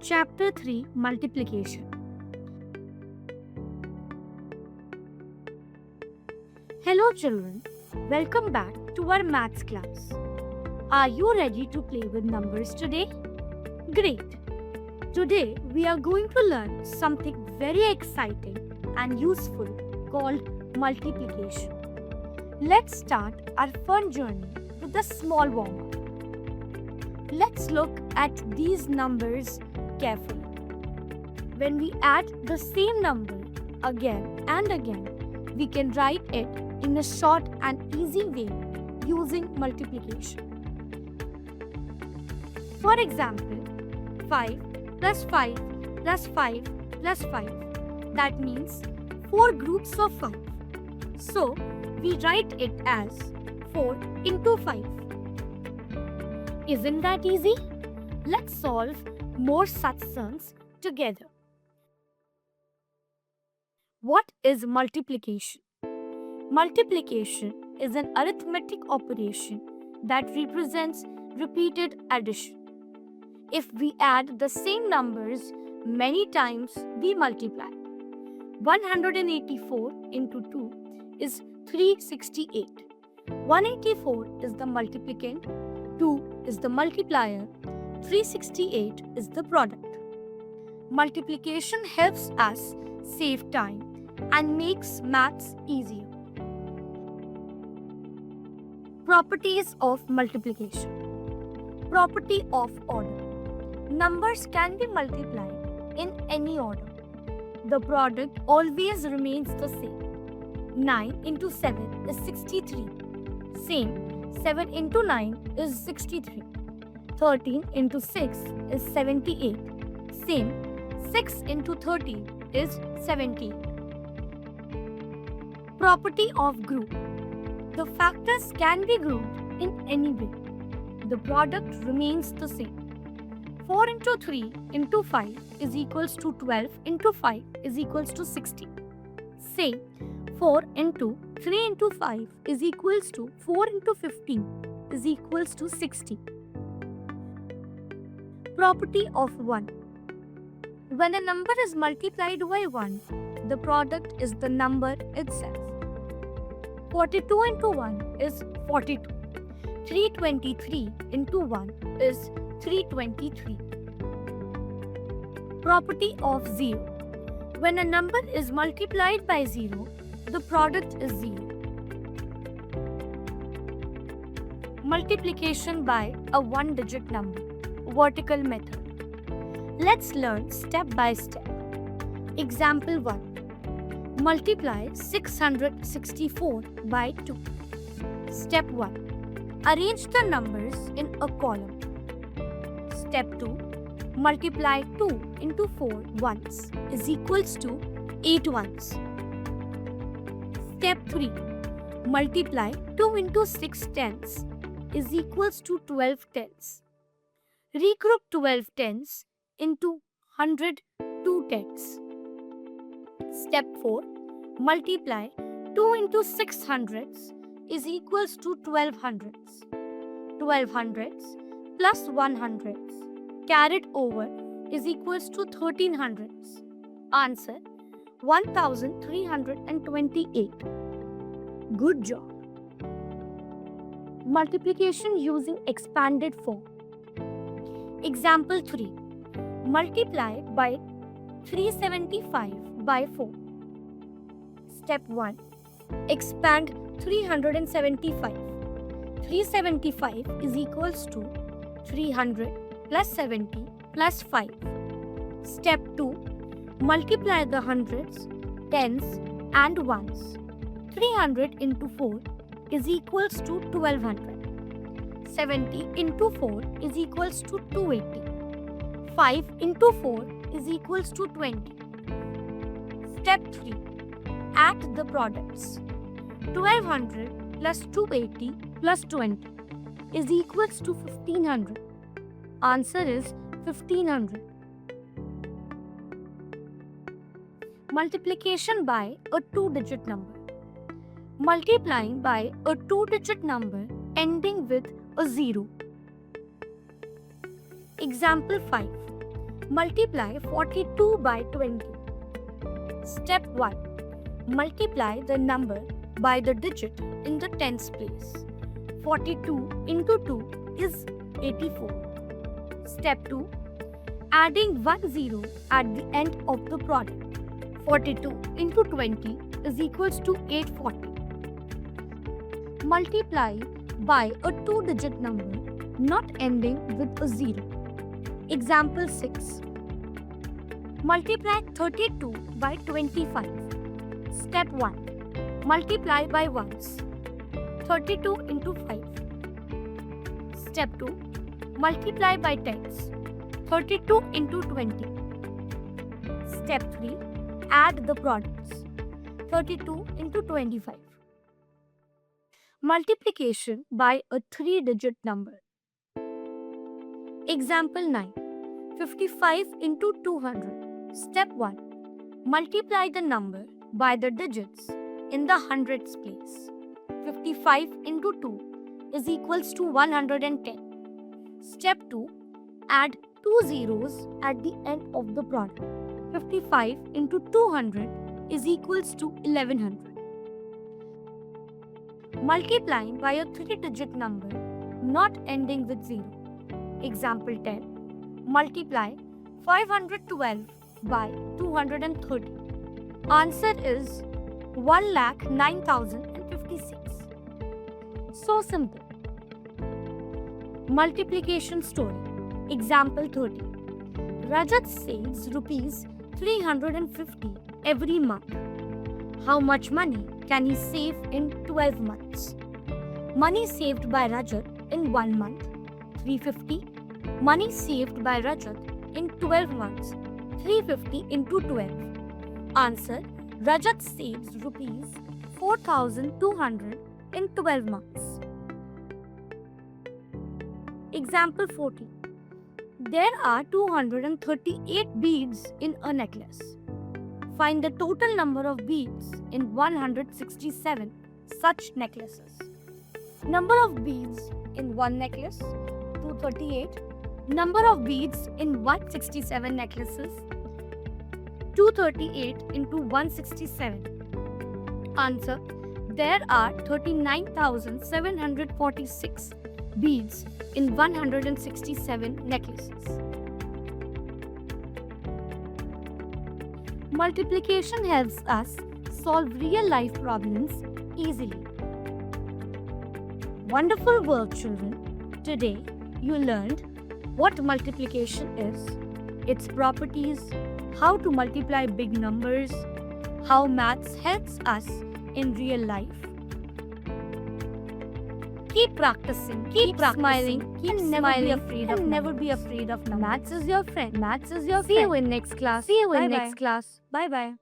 Chapter 3 Multiplication. Hello children, welcome back to our maths class. Are you ready to play with numbers today? Great! Today we are going to learn something very exciting and useful called multiplication. Let's start our fun journey with a small warm-up. Let's look at these numbers carefully. When we add the same number again and again, we can write it in a short and easy way using multiplication. For example, 5 plus 5 plus 5 plus 5. That means 4 groups of 5. So, we write it as 4 into 5. Isn't that easy? Let's solve more such sums together. What is multiplication? Multiplication is an arithmetic operation that represents repeated addition. If we add the same numbers many times, we multiply. 184 into 2 is 368. 184 is the multiplicand, 2 is the multiplier, 368 is the product. Multiplication helps us save time and makes maths easier. Properties of multiplication. Property of order. Numbers can be multiplied in any order. The product always remains the same. 9 into 7 is 63. Same, 7 into 9 is 63. 13 into 6 is 78. Same, 6 into 13 is 70. Property of group. The factors can be grouped in any way. The product remains the same. 4 into 3 into 5 is equals to 12 into 5 is equals to 60. Say 4 into 3 into 5 is equals to 4 into 15 is equals to 60. Property of 1. When a number is multiplied by 1, the product is the number itself. 42 into 1 is 42. 323 into 1 is 323. Property of 0. When a number is multiplied by 0, the product is 0. Multiplication by a one-digit number. Vertical method. Let's learn step by step. Example 1. Multiply 664 by 2. Step 1. Arrange the numbers in a column. Step 2. Multiply 2 into 4 once is equals to 8 ones. Step 3. Multiply 2 into 6 tenths is equals to 12 tenths. Regroup 12 tenths into 100 2 tenths. Step 4. Multiply 2 into 6 hundredths is equals to 12 hundredths. 12 hundredths plus 1 hundredths carried over is equals to 13 hundredths. Answer 1328. Good job. Multiplication using expanded form. Example 3. Multiply by 375 by 4. Step 1. Expand 375. 375 is equals to 300 plus 70 plus 5. Step 2. Multiply the hundreds, tens and ones. 300 into 4 is equals to 1200. 70 into 4 is equals to 280. 5 into 4 is equals to 20. Step 3. Add the products. 1200 plus 280 plus 20 is equals to 1500. Answer is 1500. Multiplication by a two-digit number. Multiplying by a two-digit number ending with a 0. Example 5. Multiply 42 by 20. Step 1. Multiply the number by the digit in the tens place. 42 into 2 is 84. Step 2. Adding 1 zero at the end of the product. 42 into 20 is equals to 840. Multiply by a two-digit number not ending with a zero. Example 6. Multiply 32 by 25. Step 1. Multiply by ones. 32 into 5. Step 2. Multiply by tens. 32 into 20. Step 3. Add the products. 32 into 25. Multiplication by a three-digit number. Example 9. 55 into 200. Step 1. Multiply the number by the digits in the hundreds place. 55 into 2 is equals to 110. Step 2. Add two zeros at the end of the product. 55 into 200 is equals to 1100. Multiplying by a three-digit number not ending with 0. Example 10. Multiply 512 by 230. Answer is 1,09,056. So simple. Multiplication story. Example 30. Rajat saves rupees 350 every month. How much money can he save in 12 months? Money saved by Rajat in 1 month, 350. Money saved by Rajat in 12 months, 350 into 12. Answer: Rajat saves rupees 4,200 in 12 months. Example 40. There are 238 beads in a necklace. Find the total number of beads in 167 such necklaces. Number of beads in one necklace, 238. Number of beads in 167 necklaces, 238 into 167. Answer: there are 39,746 beads in 167 necklaces. Multiplication helps us solve real-life problems easily. Wonderful work, children. Today, you learned what multiplication is, its properties, how to multiply big numbers, how maths helps us in real life. Keep practicing, keep smiling, never be afraid of numbers. Maths is your friend. See you in next class. Bye-bye.